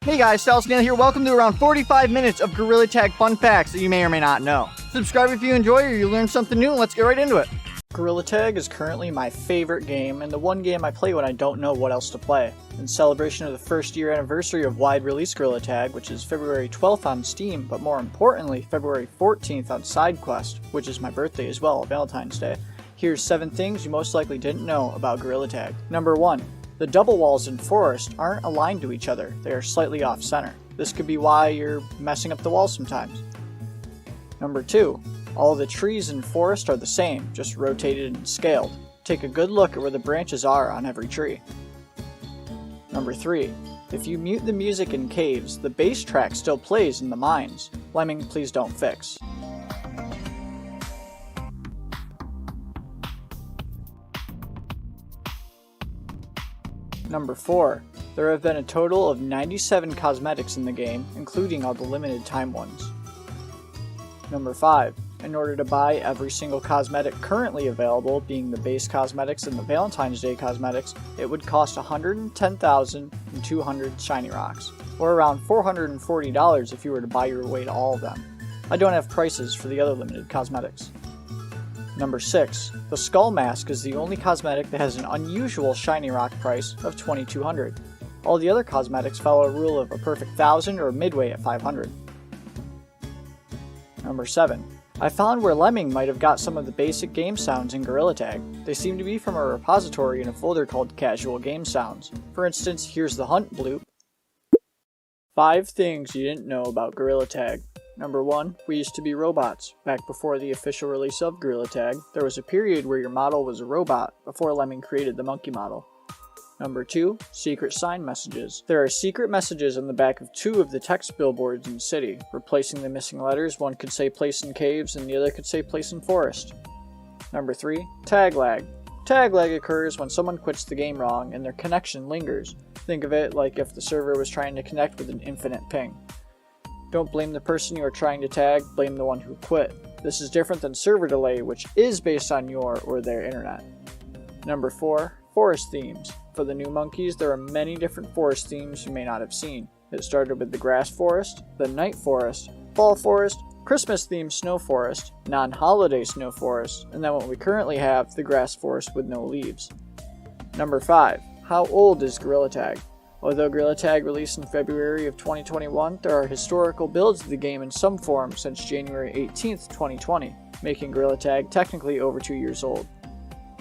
Hey guys, Snail here. Welcome to around 45 minutes of Gorilla Tag fun facts that you may or may not know. Subscribe if you enjoy or you learn something new, and let's get right into it. Gorilla Tag is currently my favorite game and the one game I play when I don't know what else to play. In celebration of the first year anniversary of wide release Gorilla Tag, which is February 12th on Steam, but more importantly February 14th on SideQuest, which is my birthday as well, Valentine's Day, here's 7 things you most likely didn't know about Gorilla Tag. Number 1. The double walls in Forest aren't aligned to each other, they are slightly off-center. This could be why you're messing up the walls sometimes. Number 2. All the trees in Forest are the same, just rotated and scaled. Take a good look at where the branches are on every tree. Number 3. If you mute the music in caves, the bass track still plays in the mines. Lemming, please don't fix. Number 4. There have been a total of 97 cosmetics in the game, including all the limited time ones. Number 5. In order to buy every single cosmetic currently available, being the base cosmetics and the Valentine's Day cosmetics, it would cost 110,200 shiny rocks, or around $440 if you were to buy your way to all of them. I don't have prices for the other limited cosmetics. Number 6. The Skull Mask is the only cosmetic that has an unusual shiny rock price of 2,200. All the other cosmetics follow a rule of a perfect 1,000 or midway at 500. Number 7. I found where Lemming might have got some of the basic game sounds in Gorilla Tag. They seem to be from a repository in a folder called Casual Game Sounds. For instance, here's the Hunt bloop. 5 things you didn't know about Gorilla Tag. Number 1. We used to be robots. Back before the official release of Gorilla Tag, there was a period where your model was a robot before Lemming created the monkey model. Number 2. Secret sign messages. There are secret messages on the back of 2 of the text billboards in the city. Replacing the missing letters, one could say place in caves and the other could say place in forest. Number 3. Tag lag. Tag lag occurs when someone quits the game wrong and their connection lingers. Think of it like if the server was trying to connect with an infinite ping. Don't blame the person you are trying to tag, blame the one who quit. This is different than server delay, which is based on your or their internet. Number 4. Forest themes. For the new monkeys, there are many different forest themes you may not have seen. It started with the grass forest, the night forest, fall forest, Christmas themed snow forest, non-holiday snow forest, and then what we currently have, the grass forest with no leaves. Number 5. How old is Gorilla Tag? Although Gorilla Tag released in February of 2021, there are historical builds of the game in some form since January 18th, 2020, making Gorilla Tag technically over 2 years old.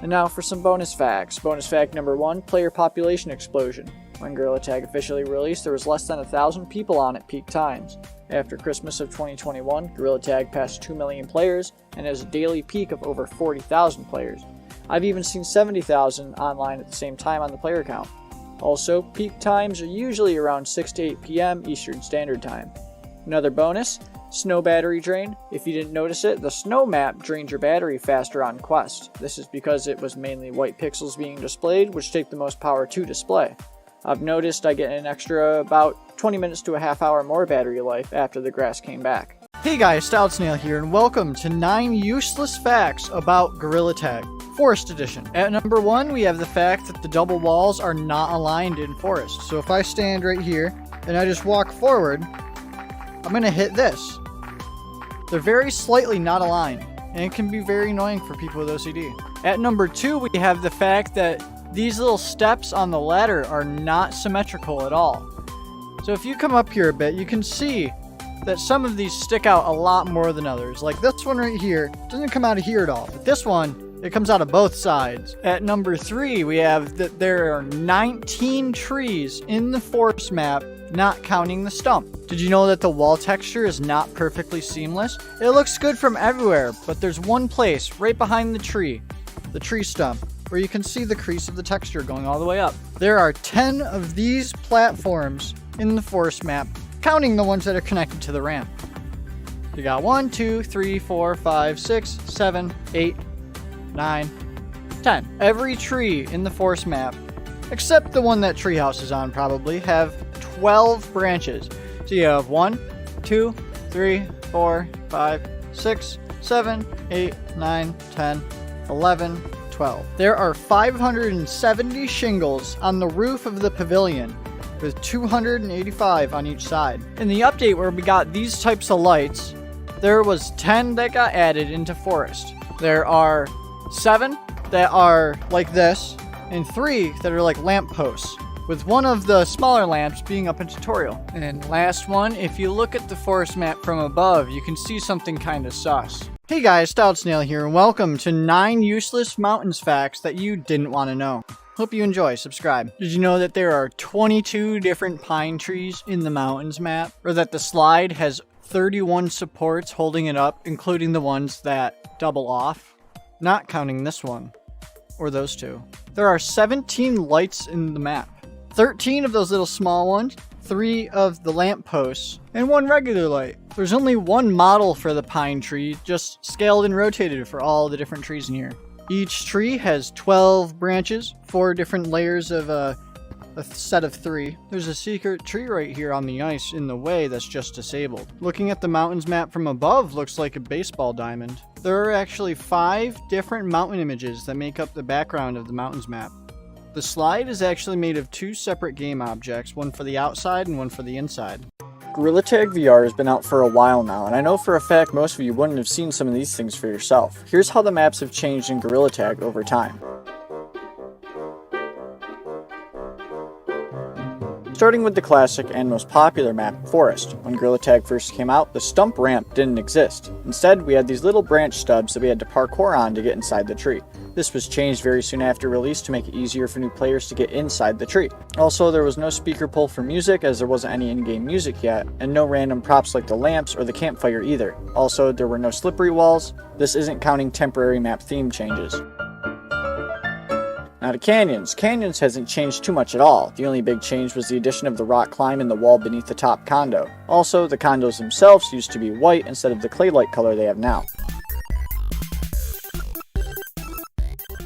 And now for some bonus facts. Bonus fact number 1, player population explosion. When Gorilla Tag officially released, there was less than 1,000 people on at peak times. After Christmas of 2021, Gorilla Tag passed 2 million players and has a daily peak of over 40,000 players. I've even seen 70,000 online at the same time on the player count. Also, peak times are usually around 6 to 8 p.m. Eastern Standard Time. Another bonus, snow battery drain. If you didn't notice it, the snow map drains your battery faster on Quest. This is because it was mainly white pixels being displayed, which take the most power to display. I've noticed I get an extra about 20 minutes to a half hour more battery life after the grass came back. Hey guys, Snail here, and welcome to 9 useless facts about Gorilla Tag, Forest Edition. At number 1, we have the fact that the double walls are not aligned in Forest. So if I stand right here, and I just walk forward, I'm going to hit this. They're very slightly not aligned, and it can be very annoying for people with OCD. At number 2, we have the fact that these little steps on the ladder are not symmetrical at all. So if you come up here a bit, you can see that some of these stick out a lot more than others. Like this one right here doesn't come out of here at all, but this one, it comes out of both sides. At number 3, we have that there are 19 trees in the forest map, not counting the stump. Did you know that the wall texture is not perfectly seamless? It looks good from everywhere, but there's one place right behind the tree stump, where you can see the crease of the texture going all the way up. There are 10 of these platforms in the forest map, counting the ones that are connected to the ramp. You got 1, 2, 3, 4, 5, 6, 7, 8, 9, 10. Every tree in the forest map, except the one that Treehouse is on probably, have 12 branches. So you have 1, 2, 3, 4, 5, 6, 7, 8, 9, 10, 11, 12. There are 570 shingles on the roof of the pavilion, with 285 on each side. In the update where we got these types of lights, there was 10 that got added into Forest. There are 7 that are like this, and 3 that are like lamp posts, with one of the smaller lamps being up in tutorial. And last one, if you look at the forest map from above, you can see something kinda sus. Hey guys, StoutsNail here, and welcome to 9 useless mountains facts that you didn't want to know. Hope you enjoy, subscribe. Did you know that there are 22 different pine trees in the mountains map? Or that the slide has 31 supports holding it up, including the ones that double off? Not counting this one, or those 2. There are 17 lights in the map. 13 of those little small ones, 3 of the lamp posts, and 1 regular light. There's only 1 model for the pine tree, just scaled and rotated for all the different trees in here. Each tree has 12 branches, 4 different layers of a set of 3. There's a secret tree right here on the ice in the way that's just disabled. Looking at the mountains map from above looks like a baseball diamond. There are actually 5 different mountain images that make up the background of the mountains map. The slide is actually made of 2 separate game objects, one for the outside and one for the inside. Gorilla Tag VR has been out for a while now, and I know for a fact most of you wouldn't have seen some of these things for yourself. Here's how the maps have changed in Gorilla Tag over time. Starting with the classic and most popular map, Forest. When Gorilla Tag first came out, the stump ramp didn't exist. Instead, we had these little branch stubs that we had to parkour on to get inside the tree. This was changed very soon after release to make it easier for new players to get inside the tree. Also, there was no speaker pull for music as there wasn't any in-game music yet, and no random props like the lamps or the campfire either. Also, there were no slippery walls. This isn't counting temporary map theme changes. Now to Canyons. Canyons hasn't changed too much at all. The only big change was the addition of the rock climb in the wall beneath the top condo. Also, the condos themselves used to be white instead of the clay light color they have now.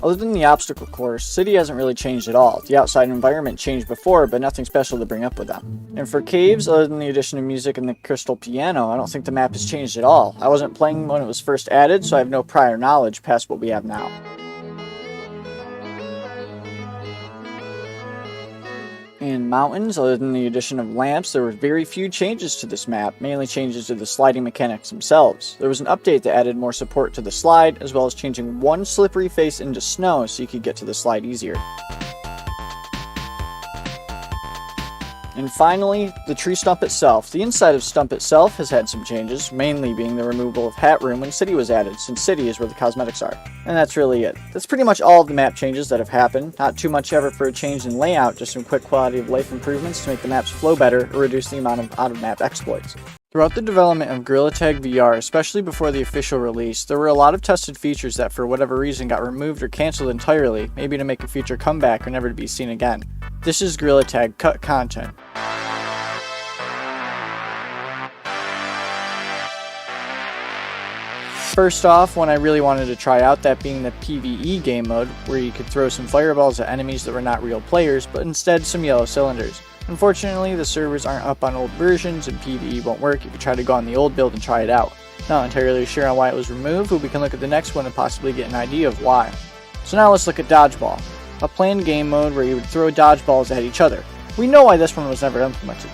Other than the obstacle course, City hasn't really changed at all. The outside environment changed before, but nothing special to bring up with them. And for caves, other than the addition of music and the crystal piano, I don't think the map has changed at all. I wasn't playing when it was first added, so I have no prior knowledge past what we have now. In mountains, other than the addition of lamps, there were very few changes to this map, mainly changes to the sliding mechanics themselves. There was an update that added more support to the slide, as well as changing 1 slippery face into snow so you could get to the slide easier. And finally, the tree stump itself. The inside of stump itself has had some changes, mainly being the removal of Hat Room when City was added, since City is where the cosmetics are. And that's really it. That's pretty much all of the map changes that have happened. Not too much ever for a change in layout, just some quick quality of life improvements to make the maps flow better or reduce the amount of out-of-map exploits. Throughout the development of Gorilla Tag VR, especially before the official release, there were a lot of tested features that for whatever reason got removed or cancelled entirely, maybe to make a feature come back or never to be seen again. This is Gorilla Tag cut content. First off, one I really wanted to try out, that being the PvE game mode, where you could throw some fireballs at enemies that were not real players, but instead some yellow cylinders. Unfortunately, the servers aren't up on old versions, and PvE won't work if you try to go on the old build and try it out. Not entirely sure on why it was removed, but we can look at the next one and possibly get an idea of why. So now let's look at Dodgeball, a planned game mode where you would throw dodgeballs at each other. We know why this one was never implemented.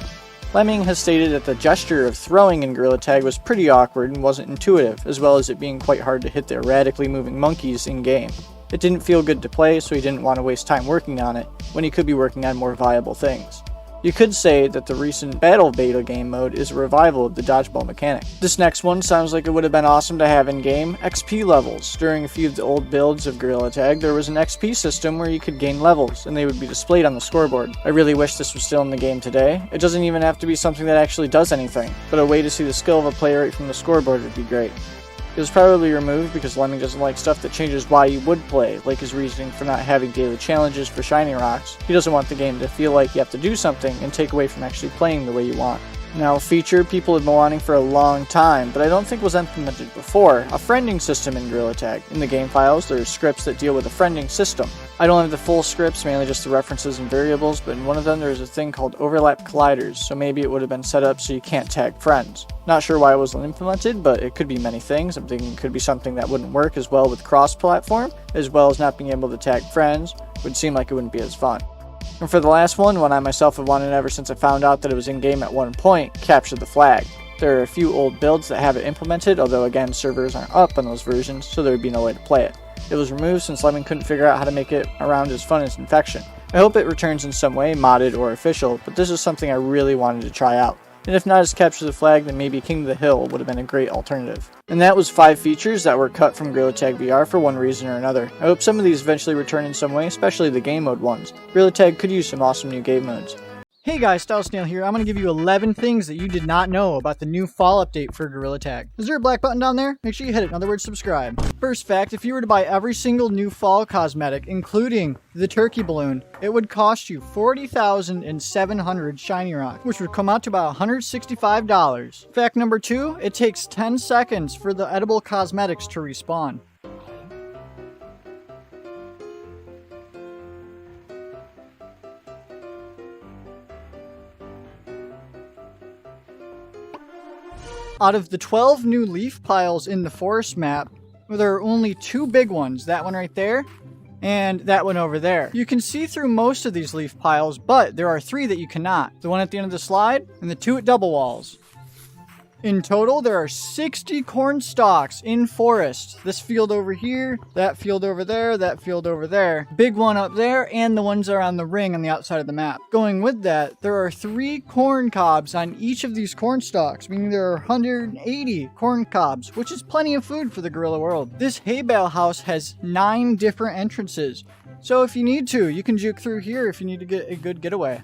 Lemming has stated that the gesture of throwing in Gorilla Tag was pretty awkward and wasn't intuitive, as well as it being quite hard to hit the erratically moving monkeys in-game. It didn't feel good to play, so he didn't want to waste time working on it, when he could be working on more viable things. You could say that the recent Battle Beta game mode is a revival of the dodgeball mechanic. This next one sounds like it would have been awesome to have in-game. XP levels. During a few of the old builds of Gorilla Tag, there was an XP system where you could gain levels, and they would be displayed on the scoreboard. I really wish this was still in the game today. It doesn't even have to be something that actually does anything, but a way to see the skill of a player right from the scoreboard would be great. It was probably removed because Lemming doesn't like stuff that changes why you would play, like his reasoning for not having daily challenges for shiny rocks. He doesn't want the game to feel like you have to do something and take away from actually playing the way you want. Now, a feature people have been wanting for a long time, but I don't think was implemented before, a friending system in Gorilla Tag. In the game files, there are scripts that deal with a friending system. I don't have the full scripts, mainly just the references and variables, but in one of them there's a thing called overlap colliders, so maybe it would have been set up so you can't tag friends. Not sure why it wasn't implemented, but it could be many things. I'm thinking it could be something that wouldn't work as well with cross-platform, as well as not being able to tag friends. Would seem like it wouldn't be as fun. And for the last one I myself have wanted ever since I found out that it was in game at one point, capture the flag. There are a few old builds that have it implemented, although again servers aren't up on those versions, so there would be no way to play it. It was removed since Lemming couldn't figure out how to make it around as fun as Infection. I hope it returns in some way, modded or official, but this is something I really wanted to try out. And if not as Capture the Flag, then maybe King of the Hill would have been a great alternative. And that was 5 features that were cut from Gorilla Tag VR for one reason or another. I hope some of these eventually return in some way, especially the game mode ones. Gorilla Tag could use some awesome new game modes. Hey guys, StyleSnail here. I'm going to give you 11 things that you did not know about the new fall update for Gorilla Tag. Is there a black button down there? Make sure you hit it, in other words subscribe. First fact, if you were to buy every single new fall cosmetic, including the turkey balloon, it would cost you 40,700 shiny rock, which would come out to about $165. Fact number 2, it takes 10 seconds for the edible cosmetics to respawn. Out of the 12 new leaf piles in the forest map, there are only 2 big ones, that one right there, and that one over there. You can see through most of these leaf piles, but there are 3 that you cannot. The one at the end of the slide, and the 2 at double walls. In total, there are 60 corn stalks in forest. This field over here, that field over there, that field over there. Big one up there, and the ones that are on the ring on the outside of the map. Going with that, there are 3 corn cobs on each of these corn stalks, meaning there are 180 corn cobs, which is plenty of food for the gorilla world. This hay bale house has 9 different entrances. So if you need to, you can juke through here if you need to get a good getaway.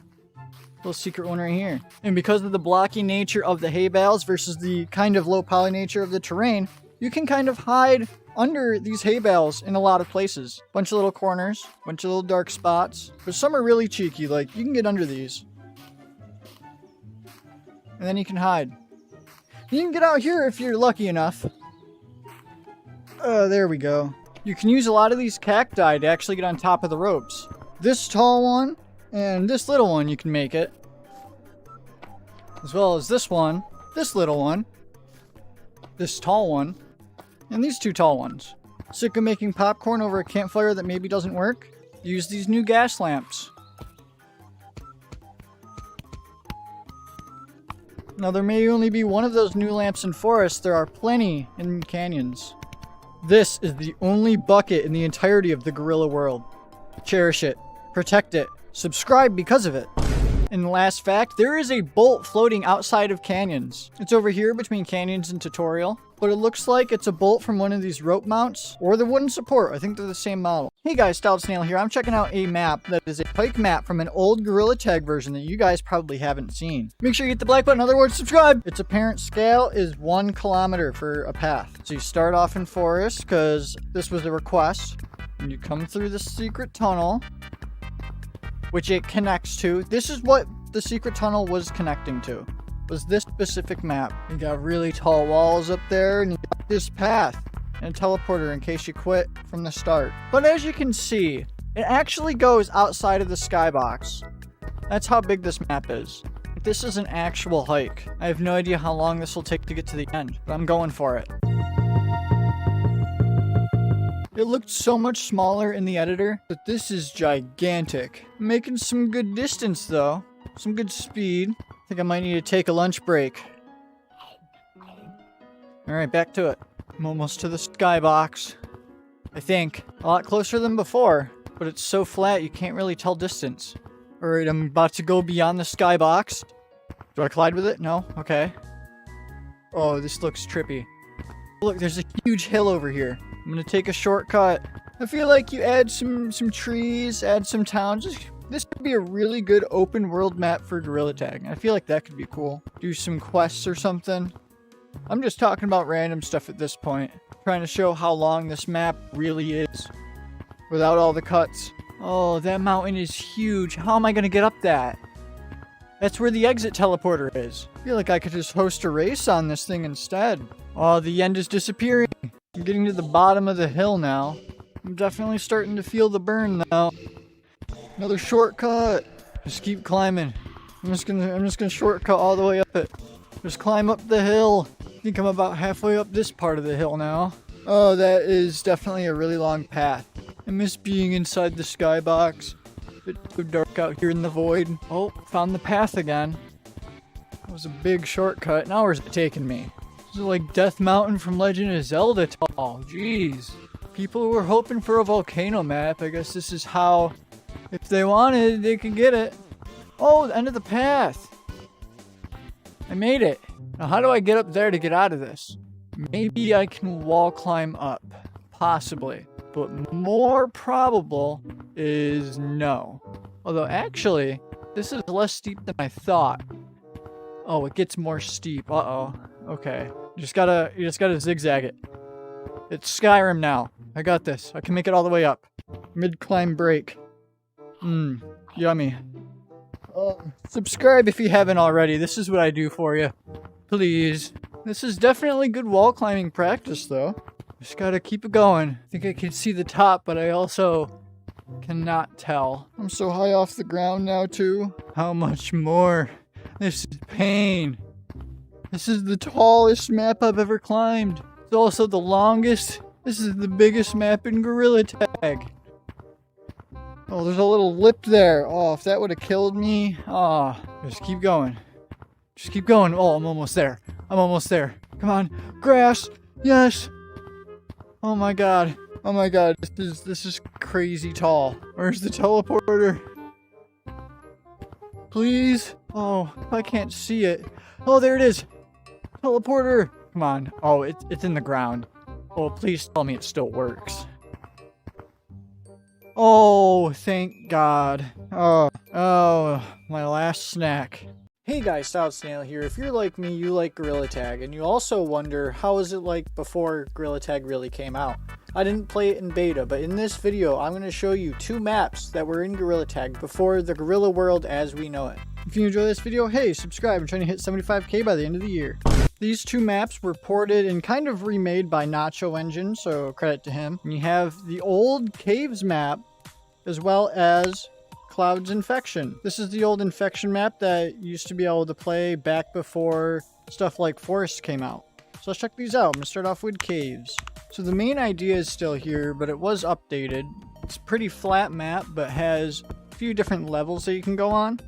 Little secret one right here. And because of the blocky nature of the hay bales versus the kind of low poly nature of the terrain, you can kind of hide under these hay bales in a lot of places. Bunch of little corners, bunch of little dark spots. But some are really cheeky, like you can get under these. And then you can hide. You can get out here if you're lucky enough. There we go. You can use a lot of these cacti to actually get on top of the ropes. This tall one and this little one, you can make it. As well as this one, this little one, this tall one, and these 2 tall ones. Sick of making popcorn over a campfire that maybe doesn't work? Use these new gas lamps. Now there may only be one of those new lamps in forests, there are plenty in canyons. This is the only bucket in the entirety of the gorilla world. Cherish it. Protect it. Subscribe because of it. And last fact, there is a bolt floating outside of canyons. It's over here between canyons and tutorial, but it looks like it's a bolt from one of these rope mounts or the wooden support. I think they're the same model. Hey guys, StyleSnail here. I'm checking out a map that is a pike map from an old Gorilla Tag version that you guys probably haven't seen. Make sure you hit the black button, in other words, subscribe. Its apparent scale is 1 kilometer for a path. So you start off in forest because this was a request, and you come through the secret tunnel, which it connects to. This is what the secret tunnel was connecting to, was this specific map. You got really tall walls up there, and you got this path and a teleporter in case you quit from the start. But as you can see, it actually goes outside of the skybox. That's how big this map is. This is an actual hike. I have no idea how long this will take to get to the end, but I'm going for it. It looked so much smaller in the editor, but this is gigantic. Making some good distance though. Some good speed. I think I might need to take a lunch break. Alright, back to it. I'm almost to the skybox. I think. A lot closer than before, but it's so flat you can't really tell distance. Alright, I'm about to go beyond the skybox. Do I collide with it? No? Okay. Oh, this looks trippy. Look, there's a huge hill over here. I'm gonna take a shortcut. I feel like you add some trees, add some towns. This could be a really good open world map for Gorilla Tag. I feel like that could be cool. Do some quests or something. I'm just talking about random stuff at this point. Trying to show how long this map really is. Without all the cuts. Oh, that mountain is huge. How am I gonna get up that? That's where the exit teleporter is. I feel like I could just host a race on this thing instead. Oh, the end is disappearing. I'm getting to the bottom of the hill now. I'm definitely starting to feel the burn now. Another shortcut. Just keep climbing. I'm just gonna shortcut all the way up it. Just climb up the hill. I think I'm about halfway up this part of the hill now. Oh, that is definitely a really long path. I miss being inside the skybox. It's so dark out here in the void. Oh, found the path again. That was a big shortcut. Now where's it taking me? This is like Death Mountain from Legend of Zelda tall. Jeez. People were hoping for a volcano map. I guess this is how, if they wanted, they could get it. Oh, the end of the path. I made it. Now how do I get up there to get out of this? Maybe I can wall climb up. Possibly. But more probable is no. Although actually, this is less steep than I thought. Oh, it gets more steep. Uh-oh. Okay. You just gotta zigzag it. It's Skyrim now. I got this. I can make it all the way up. Mid-climb break. Yummy. Subscribe if you haven't already. This is what I do for you. Please. This is definitely good wall climbing practice, though. Just gotta keep it going. I think I can see the top, but I also cannot tell. I'm so high off the ground now, too. How much more? This is pain. This is the tallest map I've ever climbed. It's also the longest. This is the biggest map in Gorilla Tag. Oh, there's a little lip there. Oh, if that would have killed me. Oh, just keep going. Just keep going. Oh, I'm almost there. I'm almost there. Come on. Grass. Yes. Oh my god. Oh my god. This is crazy tall. Where's the teleporter? Please? Oh, I can't see it. Oh, there it is. Teleporter. Come on. Oh, it's in the ground. Oh, please tell me it still works. Oh, thank God. Oh, my last snack. Hey guys, Stout Snail here. If you're like me, you like Gorilla Tag, and you also wonder how was it like before Gorilla Tag really came out. I didn't play it in beta, but in this video, I'm going to show you 2 maps that were in Gorilla Tag before the Gorilla world as we know it. If you enjoy this video, hey, subscribe. I'm trying to hit 75k by the end of the year. These 2 maps were ported and kind of remade by Nacho Engine, so credit to him. And you have the old Caves map, as well as Cloud's Infection. This is the old Infection map that used to be able to play back before stuff like Forest came out. So let's check these out. I'm going to start off with Caves. So the main idea is still here, but it was updated. It's a pretty flat map, but has a few different levels that you can go on,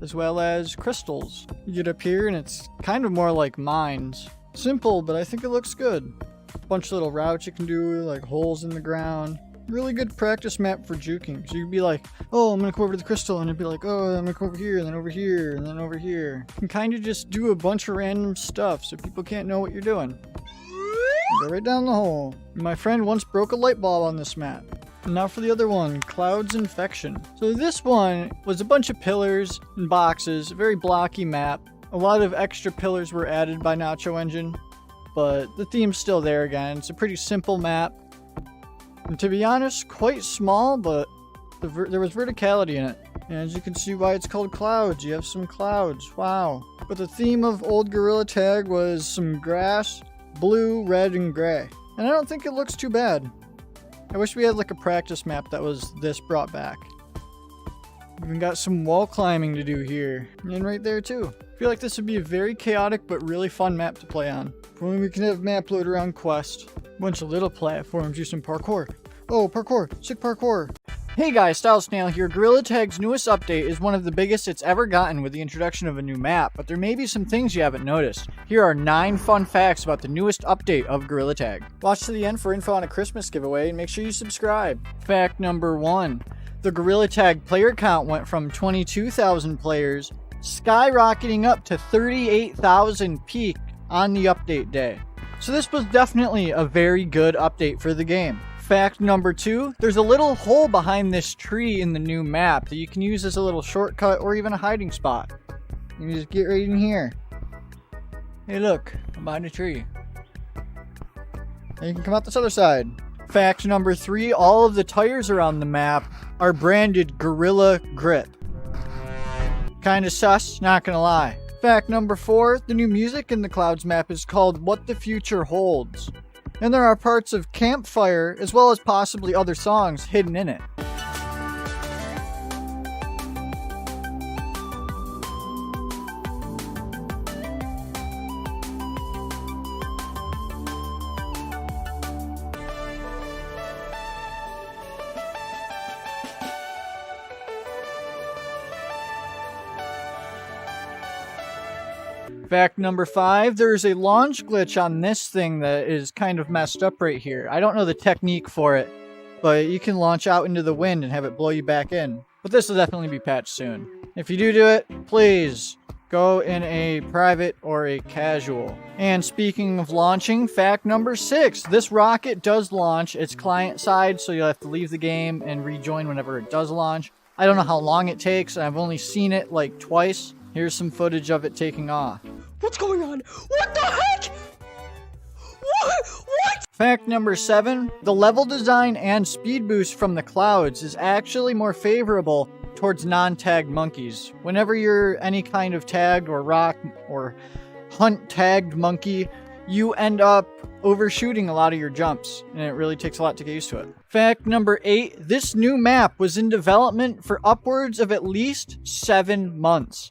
as well as crystals. You get up here and it's kind of more like mines. Simple, but I think it looks good. A bunch of little routes you can do, like holes in the ground. Really good practice map for juking. So you'd be like, oh, I'm gonna go over to the crystal, and it'd be like, oh, I'm gonna go over here, and then over here, and then over here. You can kind of just do a bunch of random stuff so people can't know what you're doing. Go right down the hole. My friend once broke a light bulb on this map. And now for the other one, Cloud's Infection. So this one was a bunch of pillars and boxes, a very blocky map. A lot of extra pillars were added by Nacho Engine, but the theme's still there again. It's a pretty simple map. And to be honest, quite small, but there was verticality in it. And as you can see why it's called Clouds, you have some clouds. Wow. But the theme of old Gorilla Tag was some grass, blue, red, and gray. And I don't think it looks too bad. I wish we had like a practice map that was this brought back. We even got some wall climbing to do here. And right there too. I feel like this would be a very chaotic but really fun map to play on. If only we can have map load around quest. Bunch of little platforms, do some parkour. Oh, parkour. Sick parkour. Hey guys, Style Snail here. Gorilla Tag's newest update is one of the biggest it's ever gotten with the introduction of a new map, but there may be some things you haven't noticed. Here are 9 fun facts about the newest update of Gorilla Tag. Watch to the end for info on a Christmas giveaway and make sure you subscribe. Fact number 1. The Gorilla Tag player count went from 22,000 players, skyrocketing up to 38,000 peak on the update day. So this was definitely a very good update for the game. Fact number 2, there's a little hole behind this tree in the new map that you can use as a little shortcut or even a hiding spot. You can just get right in here. Hey look, I'm behind a tree. And you can come out this other side. Fact number 3, all of the tires around the map are branded Gorilla Grip. Kinda sus, not gonna lie. Fact number 4, the new music in the Clouds map is called What the Future Holds. And there are parts of Campfire, as well as possibly other songs, hidden in it. Fact number 5, there's a launch glitch on this thing that is kind of messed up right here. I don't know the technique for it, but you can launch out into the wind and have it blow you back in. But this will definitely be patched soon. If you do it, please go in a private or a casual. And speaking of launching, fact number 6, this rocket does launch. It's client side, so you'll have to leave the game and rejoin whenever it does launch. I don't know how long it takes. I've only seen it like twice. Here's some footage of it taking off. What's going on? What the heck? What? Fact number 7, the level design and speed boost from the clouds is actually more favorable towards non-tagged monkeys. Whenever you're any kind of tagged or rock or hunt tagged monkey, you end up overshooting a lot of your jumps, and it really takes a lot to get used to it. Fact number 8, this new map was in development for upwards of at least 7 months.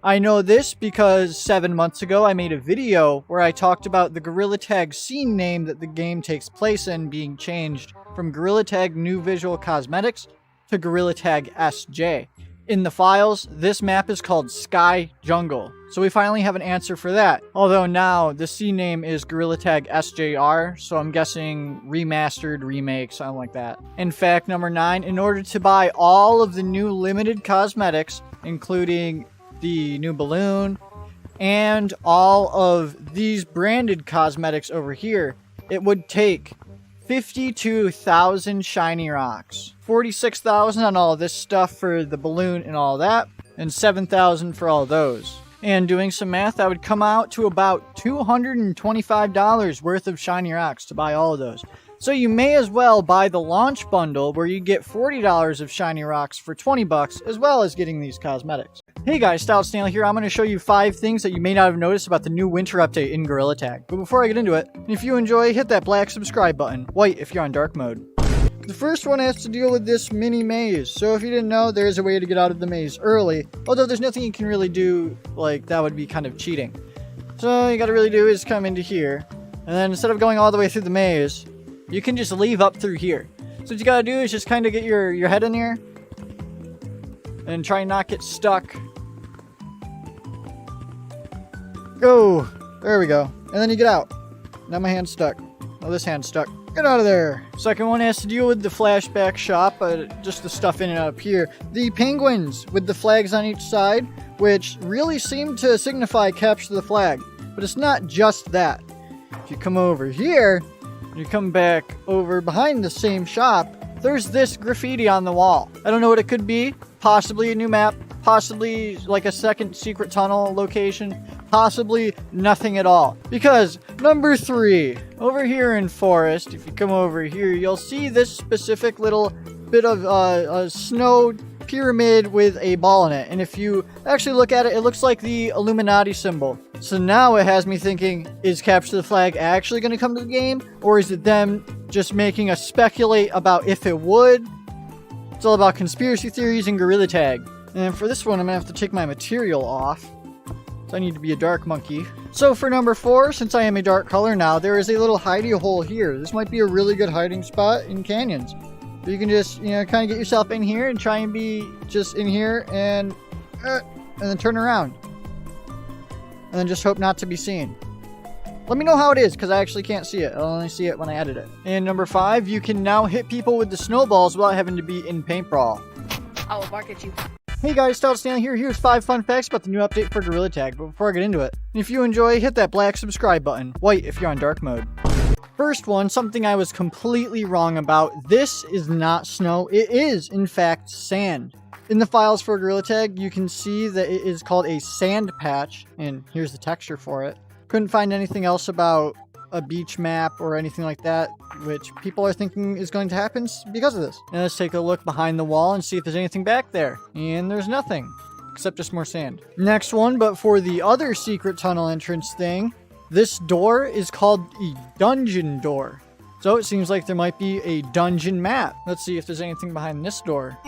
I know this because 7 months ago I made a video where I talked about the Gorilla Tag scene name that the game takes place in being changed from Gorilla Tag New Visual Cosmetics to Gorilla Tag SJ. In the files, this map is called Sky Jungle, so we finally have an answer for that. Although now the scene name is Gorilla Tag SJR, so I'm guessing remastered, remake, something like that. And fact number 9, in order to buy all of the new limited cosmetics, including the new balloon and all of these branded cosmetics over here, it would take 52,000 shiny rocks, 46,000 on all this stuff for the balloon and all that, and 7,000 for all those. And doing some math, that would come out to about $225 worth of shiny rocks to buy all of those. So you may as well buy the launch bundle where you get $40 of shiny rocks for 20 bucks, as well as getting these cosmetics. Hey guys, Stout Snail here. I'm going to show you 5 things that you may not have noticed about the new winter update in Gorilla Tag. But before I get into it, if you enjoy, hit that black subscribe button, white if you're on dark mode. The first one has to deal with this mini maze. So if you didn't know, there is a way to get out of the maze early, although there's nothing you can really do, like that would be kind of cheating. So all you gotta really do is come into here, and then instead of going all the way through the maze, you can just leave up through here. So what you gotta do is just kind of get your head in here and try and not get stuck. Go! There we go. And then you get out. Now my hand's stuck. Oh, this hand's stuck. Get out of there! Second one has to deal with the flashback shop, just the stuff in and out up here. The penguins with the flags on each side, which really seem to signify capture the flag. But it's not just that. If you come over here, you come back over behind the same shop, there's this graffiti on the wall. I don't know what it could be. Possibly a new map, possibly like a second secret tunnel location, possibly nothing at all. Because number 3, over here in Forest, if you come over here, you'll see this specific little bit of a snow pyramid with a ball in it. And if you actually look at it, it looks like the Illuminati symbol. So now it has me thinking, is Capture the Flag actually going to come to the game? Or is it them just making us speculate about if it would? It's all about conspiracy theories and Gorilla Tag. And for this one, I'm going to have to take my material off. So I need to be a dark monkey. So for number 4, since I am a dark color now, there is a little hidey hole here. This might be a really good hiding spot in canyons. You can just, kind of get yourself in here and try and be just in here and then turn around. And then just hope not to be seen. Let me know how it is, because I actually can't see it. I'll only see it when I edit it. And number 5, you can now hit people with the snowballs without having to be in paintball. I will bark at you. Hey guys, Stout Snail here. Here's 5 fun facts about the new update for Gorilla Tag. But before I get into it, if you enjoy, hit that black subscribe button, white if you're on dark mode. First one, something I was completely wrong about. This is not snow. It is, in fact, sand. In the files for Gorilla Tag, you can see that it is called a sand patch, and here's the texture for it. Couldn't find anything else about a beach map or anything like that, which people are thinking is going to happen because of this. Now let's take a look behind the wall and see if there's anything back there. And there's nothing, except just more sand. Next one, but for the other secret tunnel entrance thing, this door is called a dungeon door. So it seems like there might be a dungeon map. Let's see if there's anything behind this door.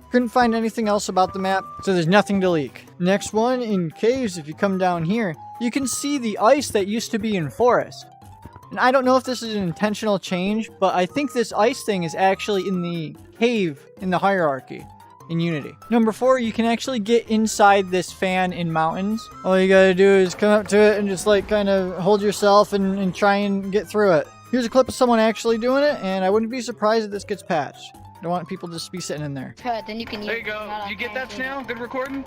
Couldn't find anything else about the map, so there's nothing to leak. Next one, in caves, if you come down here, you can see the ice that used to be in forest. And I don't know if this is an intentional change, but I think this ice thing is actually in the cave in the hierarchy. in Unity. Number 4, you can actually get inside this fan in mountains. All you gotta do is come up to it and just like kind of hold yourself and try and get through it. Here's a clip of someone actually doing it, and I wouldn't be surprised if this gets patched. I don't want people to just be sitting in there. Then you can There you go. You get that, Snail? Good recording?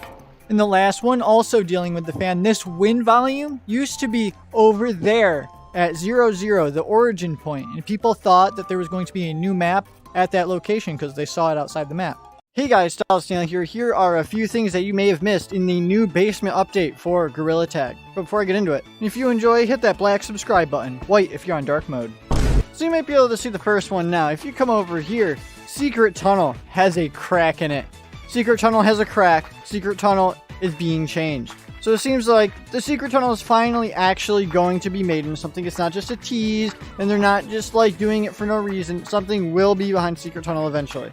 In the last one, also dealing with the fan, this wind volume used to be over there at 0, 0, the origin point, and people thought that there was going to be a new map at that location because they saw it outside the map. Hey guys, Styles here. Here are a few things that you may have missed in the new basement update for Gorilla Tag. But before I get into it, if you enjoy, hit that black subscribe button, white if you're on dark mode. So you might be able to see the first one now. If you come over here, Secret Tunnel has a crack in it. Secret Tunnel has a crack. Secret Tunnel is being changed. So it seems like the Secret Tunnel is finally actually going to be made into something. It's not just a tease, and they're not just like doing it for no reason. Something will be behind Secret Tunnel eventually.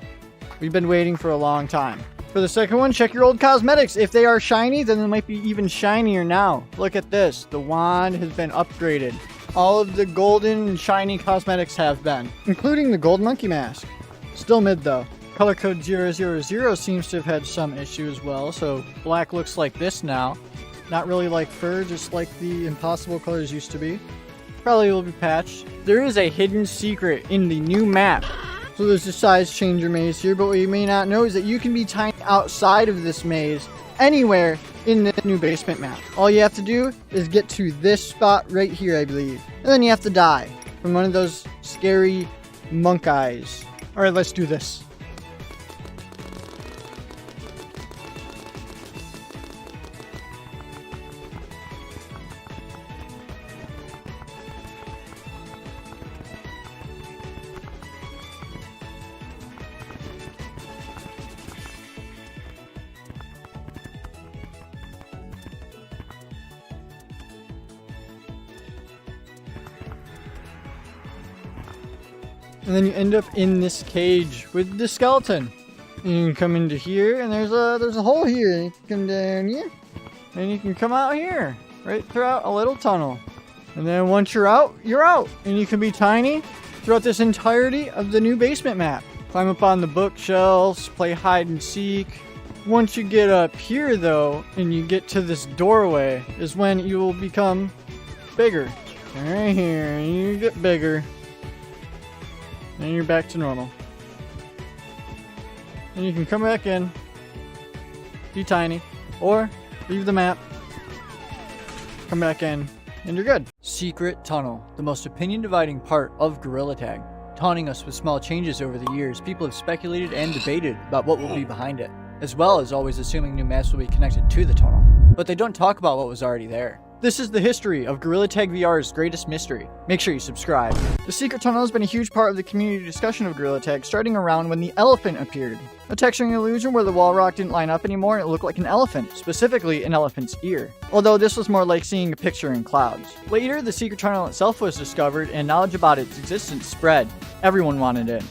We've been waiting for a long time. For the second one, check your old cosmetics. If they are shiny, then they might be even shinier now. Look at this. The wand has been upgraded. All of the golden and shiny cosmetics have been, including the gold monkey mask. Still mid though. Color code 000 seems to have had some issue as well, so black looks like this now. Not really like fur, just like the impossible colors used to be. Probably will be patched. There is a hidden secret in the new map. So there's a size changer maze here, but what you may not know is that you can be tiny outside of this maze anywhere in this new basement map. All you have to do is get to this spot right here, I believe. And then you have to die from one of those scary monk eyes. Alright, let's do this. And then you end up in this cage with the skeleton. And you can come into here, and there's a hole here. You can come down here, and you can come out here, right throughout a little tunnel. And then once you're out, and you can be tiny throughout this entirety of the new basement map. Climb up on the bookshelves, play hide and seek. Once you get up here, though, and you get to this doorway, is when you will become bigger. Right here, and you get bigger. And you're back to normal. And you can come back in, be tiny, or leave the map, come back in, and you're good. Secret Tunnel, the most opinion-dividing part of Gorilla Tag. Taunting us with small changes over the years, people have speculated and debated about what will be behind it, as well as always assuming new maps will be connected to the tunnel. But they don't talk about what was already there. This is the history of Gorilla Tag VR's greatest mystery. Make sure you subscribe. The Secret Tunnel has been a huge part of the community discussion of Gorilla Tag, starting around when the elephant appeared. A texturing illusion where the wall rock didn't line up anymore and it looked like an elephant, specifically an elephant's ear. Although this was more like seeing a picture in clouds. Later, the Secret Tunnel itself was discovered and knowledge about its existence spread. Everyone wanted in.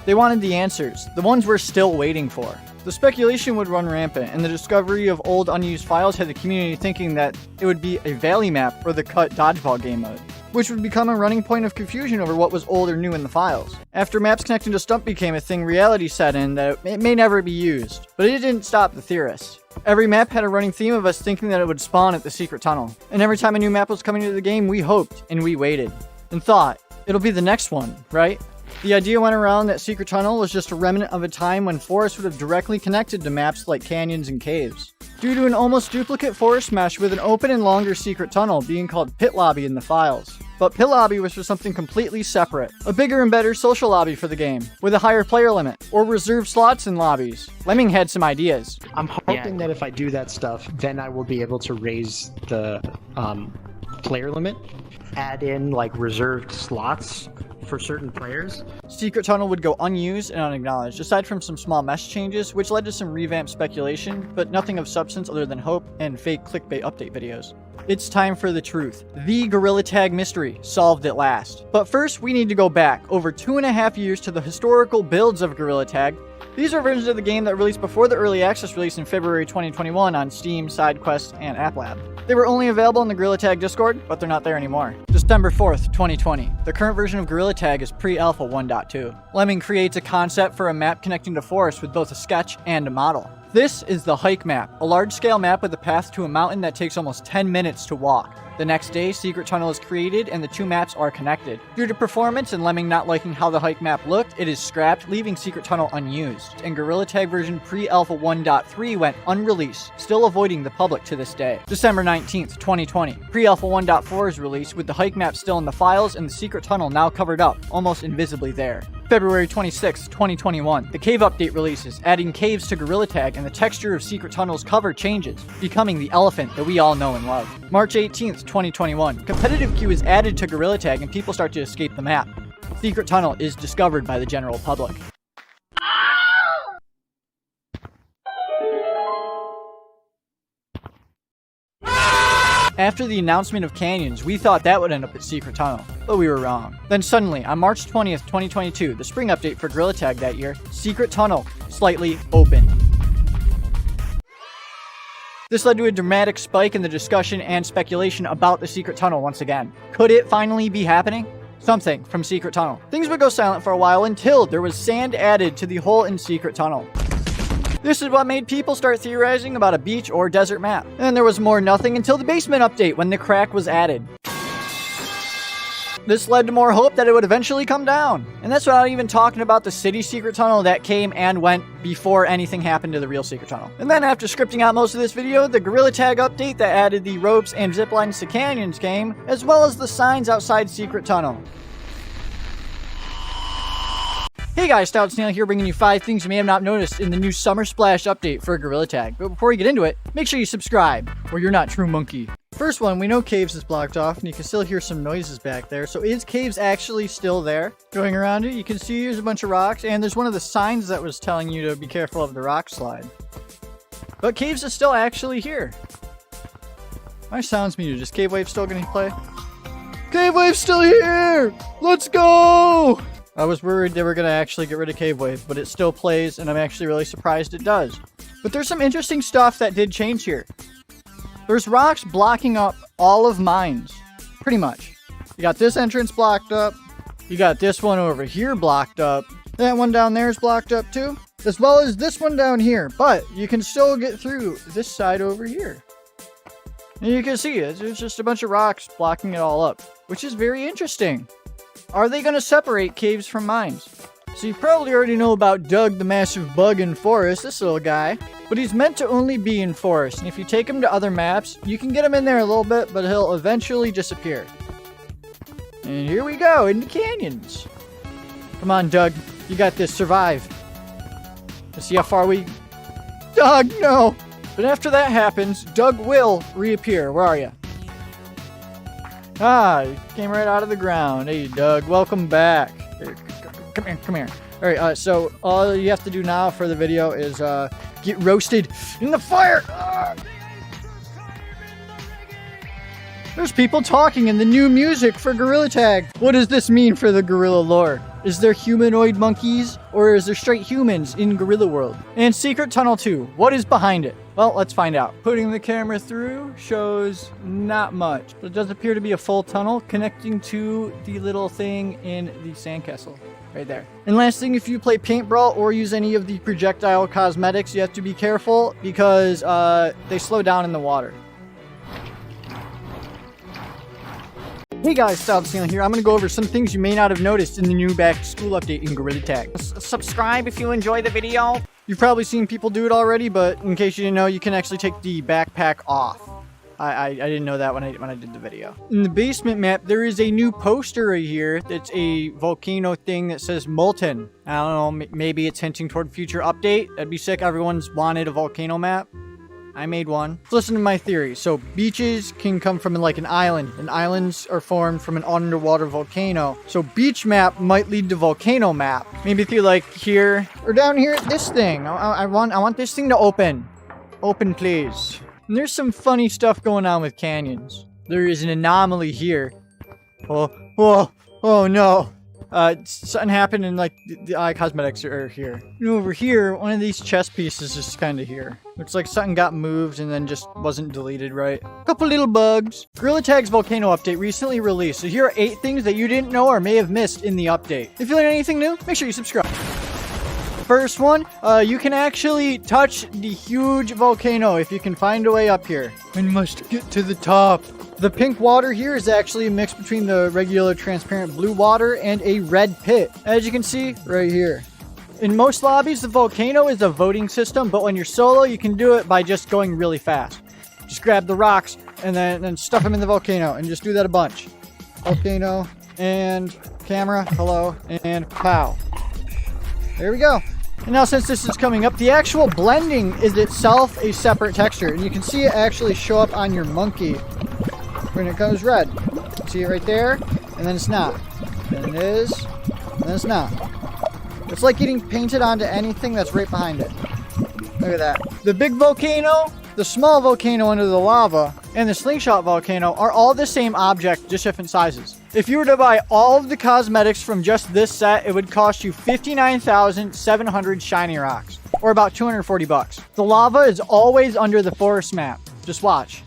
They wanted the answers, the ones we're still waiting for. The speculation would run rampant, and the discovery of old unused files had the community thinking that it would be a valley map or the cut dodgeball game mode, which would become a running point of confusion over what was old or new in the files. After maps connecting to Stump became a thing, reality set in that it may never be used, but it didn't stop the theorists. Every map had a running theme of us thinking that it would spawn at the Secret Tunnel, and every time a new map was coming to the game, we hoped and we waited, and thought, it'll be the next one, right? The idea went around that Secret Tunnel was just a remnant of a time when forests would have directly connected to maps like canyons and caves. Due to an almost duplicate forest mesh with an open and longer secret tunnel being called Pit Lobby in the files. But Pit Lobby was for something completely separate. A bigger and better social lobby for the game, with a higher player limit, or reserved slots in lobbies. Lemming had some ideas. I'm hoping that if I do that stuff, then I will be able to raise the player limit, add in like reserved slots for certain players. Secret Tunnel would go unused and unacknowledged, aside from some small mesh changes, which led to some revamp speculation, but nothing of substance other than hope and fake clickbait update videos. It's time for the truth. The Gorilla Tag mystery solved at last. But first, we need to go back over 2.5 years to the historical builds of Gorilla Tag. These are versions of the game that released before the early access release in February 2021 on Steam, SideQuest, and AppLab. They were only available in the Gorilla Tag Discord, but they're not there anymore. December 4th, 2020. The current version of Gorilla Tag is pre-alpha 1.2. Lemming creates a concept for a map connecting to forests with both a sketch and a model. This is the Hike map, a large-scale map with a path to a mountain that takes almost 10 minutes to walk. The next day, Secret Tunnel is created and the two maps are connected. Due to performance and Lemming not liking how the Hike map looked, it is scrapped, leaving Secret Tunnel unused. And Gorilla Tag version pre-alpha 1.3 went unreleased, still avoiding the public to this day. December 19th, 2020. Pre-alpha 1.4 is released with the Hike map still in the files and the Secret Tunnel now covered up, almost invisibly there. February 26, 2021. The Cave update releases, adding caves to Gorilla Tag, and the texture of Secret Tunnel's cover changes, becoming the elephant that we all know and love. March 18th, 2021. Competitive queue is added to Gorilla Tag and people start to escape the map. Secret Tunnel is discovered by the general public. After the announcement of canyons, we thought that would end up at Secret Tunnel, but we were wrong. Then suddenly, on March 20th, 2022, the spring update for Gorilla Tag that year, Secret Tunnel slightly opened. This led to a dramatic spike in the discussion and speculation about the Secret Tunnel once again. Could it finally be happening? Something from Secret Tunnel. Things would go silent for a while until there was sand added to the hole in Secret Tunnel. This is what made people start theorizing about a beach or desert map. And there was more nothing until the basement update when the crack was added. This led to more hope that it would eventually come down. And that's without even talking about the city Secret Tunnel that came and went before anything happened to the real Secret Tunnel. And then after scripting out most of this video, the Gorilla Tag update that added the ropes and zip lines to canyons came, as well as the signs outside Secret Tunnel. Hey guys, Stout Snail here, bringing you 5 things you may have not noticed in the new Summer Splash update for Gorilla Tag. But before we get into it, make sure you subscribe, or you're not true monkey. First one, we know Caves is blocked off, and you can still hear some noises back there. So is Caves actually still there? Going around it, you can see there's a bunch of rocks, and there's one of the signs that was telling you to be careful of the rock slide. But Caves is still actually here. My sounds muted. Is Cave Wave still gonna play? Cave Wave's still here! Let's go! I was worried they were going to actually get rid of Cave Wave, but it still plays, and I'm actually really surprised it does. But there's some interesting stuff that did change here. There's rocks blocking up all of mines, pretty much. You got this entrance blocked up, you got this one over here blocked up, that one down there is blocked up too, as well as this one down here, but you can still get through this side over here. And you can see it, there's just a bunch of rocks blocking it all up, which is very interesting. Are they going to separate caves from mines? So you probably already know about Doug the massive bug in forest, this little guy. But he's meant to only be in forest, and if you take him to other maps, you can get him in there a little bit, but he'll eventually disappear. And here we go, into canyons. Come on, Doug. You got this. Survive. Let's see how far we... Doug, no! But after that happens, Doug will reappear. Where are you? Ah, you came right out of the ground. Hey, Doug, welcome back. Here, come here. All right, so all you have to do now for the video is get roasted in the fire. There's people talking in the new music for Gorilla Tag. What does this mean for the gorilla lore? Is there humanoid monkeys, or is there straight humans in Gorilla World? And Secret Tunnel 2, what is behind it? Well, let's find out. Putting the camera through shows not much, but it does appear to be a full tunnel connecting to the little thing in the sandcastle. Right there. And last thing, if you play Paint Brawl or use any of the projectile cosmetics, you have to be careful because they slow down in the water. Hey guys, Stout Snail here. I'm going to go over some things you may not have noticed in the new back to school update in Gorilla Tag. Subscribe if you enjoy the video. You've probably seen people do it already, but in case you didn't know, you can actually take the backpack off. I didn't know that when I did the video. In the basement map, there is a new poster right here that's a volcano thing that says Molten. I don't know, maybe it's hinting toward future update. That'd be sick. Everyone's wanted a volcano map. I made one. Let's listen to my theory. So beaches can come from like an island, and islands are formed from an underwater volcano. So beach map might lead to volcano map. Maybe if you like here or down here, this thing. I want this thing to open. Open, please. And there's some funny stuff going on with canyons. There is an anomaly here. Oh no. Something happened and like the eye cosmetics are here. And over here, one of these chess pieces is kind of here. Looks like something got moved and then just wasn't deleted right. Couple little bugs. Gorilla Tag's Volcano update recently released, so here are 8 things that you didn't know or may have missed in the update. If you learned anything new, make sure you subscribe. First one, you can actually touch the huge volcano if you can find a way up here. We must get to the top. The pink water here is actually a mix between the regular transparent blue water and a red pit, as you can see right here. In most lobbies, the volcano is a voting system, but when you're solo, you can do it by just going really fast. Just grab the rocks and then stuff them in the volcano and just do that a bunch. Volcano and camera, hello, and pow. There we go. And now since this is coming up, the actual blending is itself a separate texture. And you can see it actually show up on your monkey when it goes red. See it right there? And then it's not. Then it is. And then it's not. It's like getting painted onto anything that's right behind it. Look at that. The big volcano, the small volcano under the lava, and the slingshot volcano are all the same object, just different sizes. If you were to buy all of the cosmetics from just this set, it would cost you 59,700 shiny rocks, or about 240 bucks. The lava is always under the forest map. Just watch.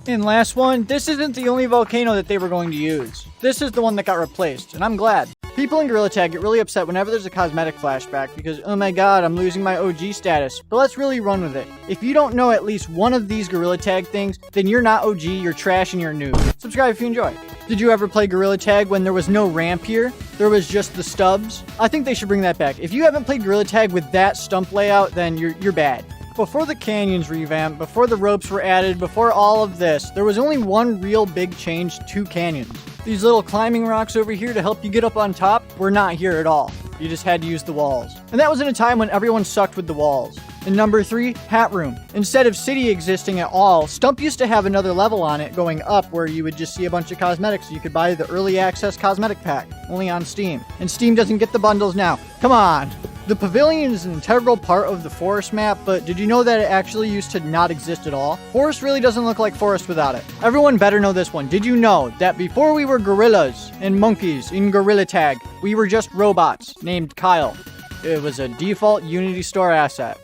And last one, this isn't the only volcano that they were going to use. This is the one that got replaced, and I'm glad. People in Gorilla Tag get really upset whenever there's a cosmetic flashback because, oh my god, I'm losing my OG status. But let's really run with it. If you don't know at least one of these Gorilla Tag things, then you're not OG, you're trash, and you're new. Subscribe if you enjoy. Did you ever play Gorilla Tag when there was no ramp here? There was just the stubs? I think they should bring that back. If you haven't played Gorilla Tag with that stump layout, then you're bad. Before the canyons revamp, before the ropes were added, before all of this, there was only one real big change to canyons. These little climbing rocks over here to help you get up on top were not here at all. You just had to use the walls. And that was in a time when everyone sucked with the walls. And number 3, hat room. Instead of city existing at all, Stump used to have another level on it going up where you would just see a bunch of cosmetics. You could buy the early access cosmetic pack, only on Steam. And Steam doesn't get the bundles now. Come on! The pavilion is an integral part of the forest map, but did you know that it actually used to not exist at all? Forest really doesn't look like forest without it. Everyone better know this one. Did you know that before we were gorillas and monkeys in Gorilla Tag, we were just robots named Kyle? It was a default Unity Store asset.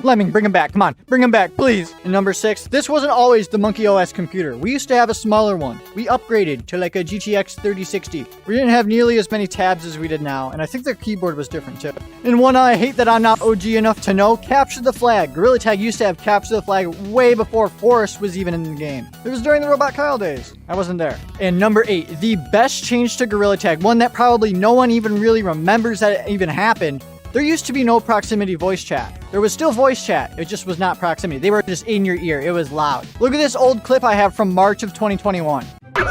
Lemming, bring him back. Come on, bring him back, please. And number 6, this wasn't always the Monkey OS computer. We used to have a smaller one. We upgraded to like a GTX 3060. We didn't have nearly as many tabs as we did now, and I think the keyboard was different too. And one I hate that I'm not OG enough to know, Capture the Flag. Gorilla Tag used to have Capture the Flag way before Forest was even in the game. It was during the Robot Kyle days. I wasn't there. And number 8, the best change to Gorilla Tag, one that probably no one even really remembers that it even happened. There used to be no proximity voice chat. There was still voice chat, it just was not proximity. They were just in your ear, it was loud. Look at this old clip I have from March of 2021. Get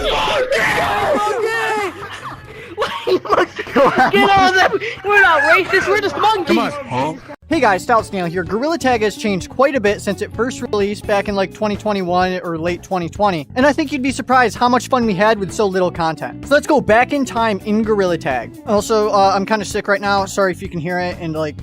on them! We're not racist, we're just monkeys! Come on, huh? Hey guys, Stout Snail here. Gorilla Tag has changed quite a bit since it first released back in like 2021 or late 2020. And I think you'd be surprised how much fun we had with so little content. So let's go back in time in Gorilla Tag. Also, I'm kind of sick right now. Sorry if you can hear it. And like,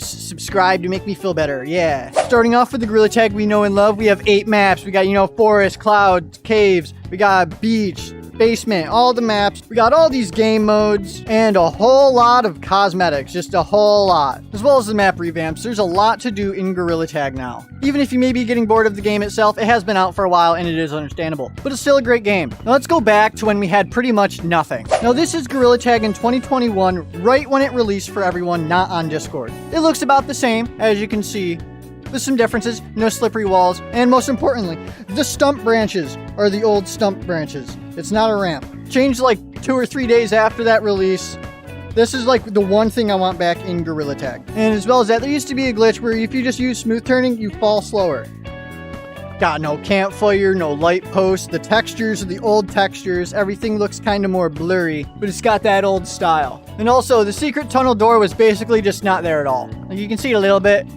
subscribe to make me feel better. Yeah. Starting off with the Gorilla Tag we know and love, we have 8 maps. We got, you know, forest, clouds, caves. We got beach, basement, all the maps. We got all these game modes and a whole lot of cosmetics, just a whole lot. As well as the map revamps, there's a lot to do in Gorilla Tag now. Even if you may be getting bored of the game itself, it has been out for a while and it is understandable. But it's still a great game. Now let's go back to when we had pretty much nothing. Now this is Gorilla Tag in 2021, right when it released for everyone not on Discord. It looks about the same, as you can see. There's some differences, no slippery walls, and most importantly, the stump branches are the old stump branches. It's not a ramp. Changed like 2 or 3 days after that release. This is like the one thing I want back in Gorilla Tag. And as well as that, there used to be a glitch where if you just use smooth turning, you fall slower. Got no campfire, no light post. The textures are the old textures. Everything looks kind of more blurry, but it's got that old style. And also, the secret tunnel door was basically just not there at all. Like you can see it a little bit,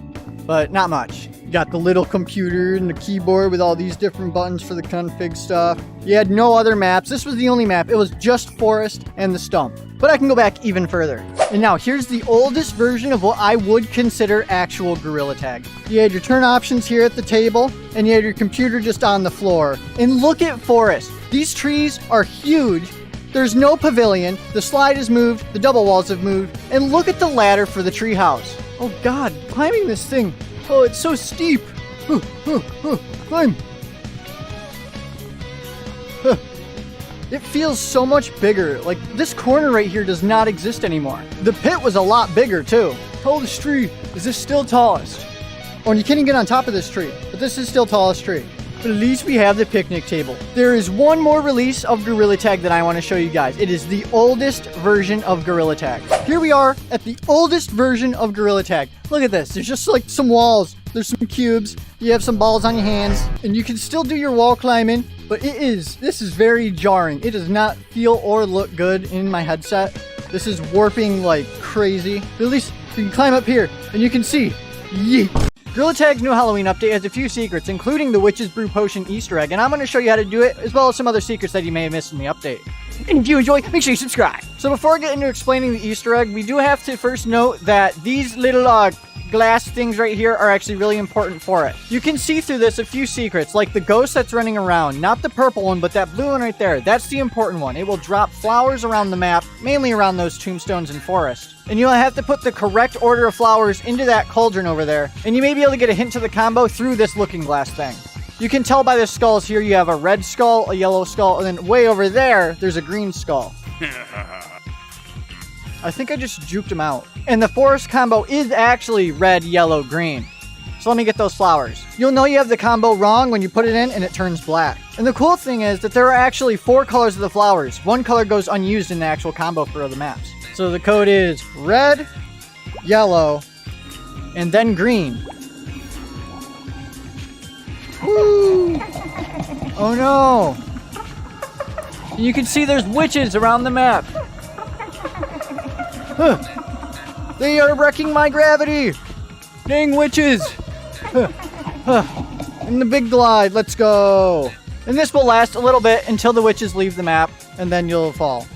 but not much. You got the little computer and the keyboard with all these different buttons for the config stuff. You had no other maps. This was the only map. It was just forest and the stump. but I can go back even further. And now here's the oldest version of what I would consider actual Gorilla Tag. You had your turn options here at the table, and you had your computer just on the floor. And look at Forest. These trees are huge. There's no pavilion, the slide has moved, the double walls have moved, and look at the ladder for the tree house. Oh God, climbing this thing. Oh, it's so steep. Climb. It feels so much bigger. Like, this corner right here does not exist anymore. The pit was a lot bigger too. Tallest tree. Is this still tallest? Oh, and you can't even get on top of this tree, but this is still tallest tree. But at least we have the picnic table. There is one more release of Gorilla Tag that I want to show you guys. It is the oldest version of Gorilla Tag. Here we are at the oldest version of Gorilla Tag. Look at this. There's just like some walls. There's some cubes. You have some balls on your hands. And you can still do your wall climbing. But this is very jarring. It does not feel or look good in my headset. This is warping like crazy. But at least you can climb up here and you can see. Yeet. Gorilla Tag's new Halloween update has a few secrets, including the Witch's Brew Potion Easter egg, and I'm going to show you how to do it, as well as some other secrets that you may have missed in the update. And if you enjoy, make sure you subscribe. So before I get into explaining the Easter egg, we do have to first note that these little glass things right here are actually really important for it. You can see through this a few secrets, like the ghost that's running around, not the purple one, but that blue one right there. That's the important one. It will drop flowers around the map, mainly around those tombstones and forest. And you'll have to put the correct order of flowers into that cauldron over there, and you may be able to get a hint to the combo through this looking glass thing. You can tell by the skulls here, you have a red skull, a yellow skull, and then way over there, there's a green skull. I think I just juked him out. And the forest combo is actually red, yellow, green. So let me get those flowers. You'll know you have the combo wrong when you put it in and it turns black. And the cool thing is that there are actually 4 colors of the flowers. One color goes unused in the actual combo for the maps. So the code is red, yellow, and then green. Woo! Oh no! And you can see there's witches around the map. Huh. They are wrecking my gravity! Dang witches! In the big glide, let's go! And this will last a little bit until the witches leave the map, and then you'll fall.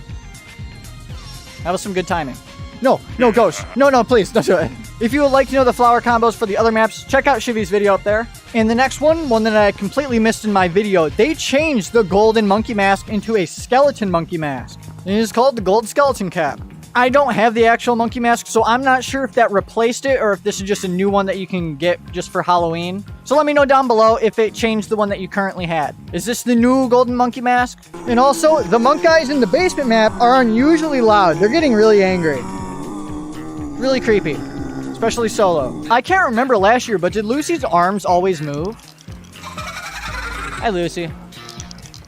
That was some good timing. No, ghost. No, please, don't do it. If you would like to know the flower combos for the other maps, check out Shivy's video up there. And the next one that I completely missed in my video, they changed the golden monkey mask into a skeleton monkey mask. And it is called the gold skeleton cap. I don't have the actual monkey mask, so I'm not sure if that replaced it or if this is just a new one that you can get just for Halloween. So let me know down below if it changed the one that you currently had. Is this the new golden monkey mask? And also, the monk guys in the basement map are unusually loud. They're getting really angry. Really creepy. Especially solo. I can't remember last year, but did Lucy's arms always move? Hi, Lucy.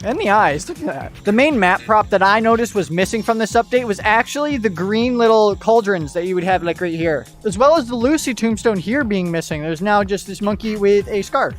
And the eyes, look at that. The main map prop that I noticed was missing from this update was actually the green little cauldrons that you would have like right here. As well as the Lucy tombstone here being missing. There's now just this monkey with a scarf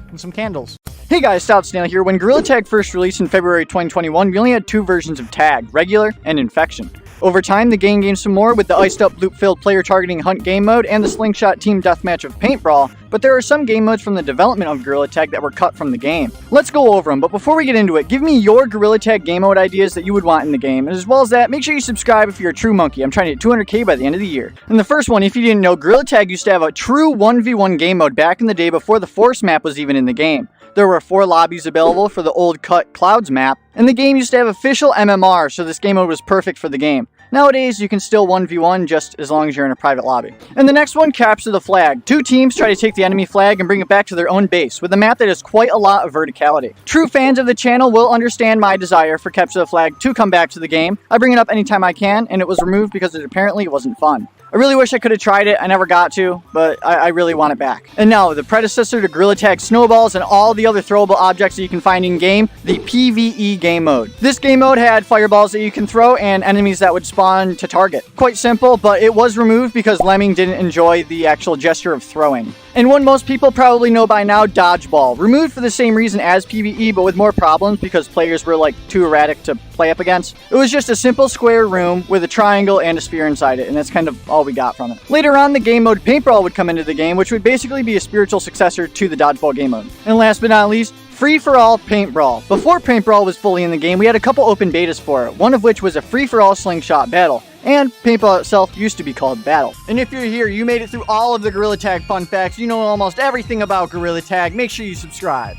and some candles. Hey guys, Stout Snail here. When Gorilla Tag first released in February 2021, we only had 2 versions of Tag, Regular and Infection. Over time, the game gained some more with the iced up loop-filled player targeting hunt game mode and the slingshot team deathmatch of paintball, but there are some game modes from the development of Gorilla Tag that were cut from the game. Let's go over them, but before we get into it, give me your Gorilla Tag game mode ideas that you would want in the game, and as well as that, make sure you subscribe if you're a true monkey. I'm trying to hit 200k by the end of the year. And the first one, if you didn't know, Gorilla Tag used to have a true 1v1 game mode back in the day before the Force map was even in the game. There were 4 lobbies available for the old cut Clouds map, and the game used to have official MMR, so this game mode was perfect for the game. Nowadays, you can still 1v1 just as long as you're in a private lobby. And the next one, Capture the Flag. 2 teams try to take the enemy flag and bring it back to their own base, with a map that has quite a lot of verticality. True fans of the channel will understand my desire for Capture the Flag to come back to the game. I bring it up anytime I can, and it was removed because it apparently wasn't fun. I really wish I could have tried it, I never got to, but I really want it back. And now, the predecessor to Gorilla Tag snowballs and all the other throwable objects that you can find in-game, the PvE game mode. This game mode had fireballs that you can throw and enemies that would spawn to target. Quite simple, but it was removed because Lemming didn't enjoy the actual gesture of throwing. And one most people probably know by now, Dodgeball. Removed for the same reason as PvE, but with more problems because players were like too erratic to play up against. It was just a simple square room with a triangle and a sphere inside it, and that's kind of all we got from it. Later on, the game mode Paintball would come into the game, which would basically be a spiritual successor to the Dodgeball game mode. And last but not least, Free-for-all Paint Brawl. Before Paint Brawl was fully in the game, we had a couple open betas for it, one of which was a free-for-all slingshot battle. And paintball itself used to be called Battle. And if you're here, you made it through all of the Gorilla Tag fun facts, you know almost everything about Gorilla Tag, make sure you subscribe.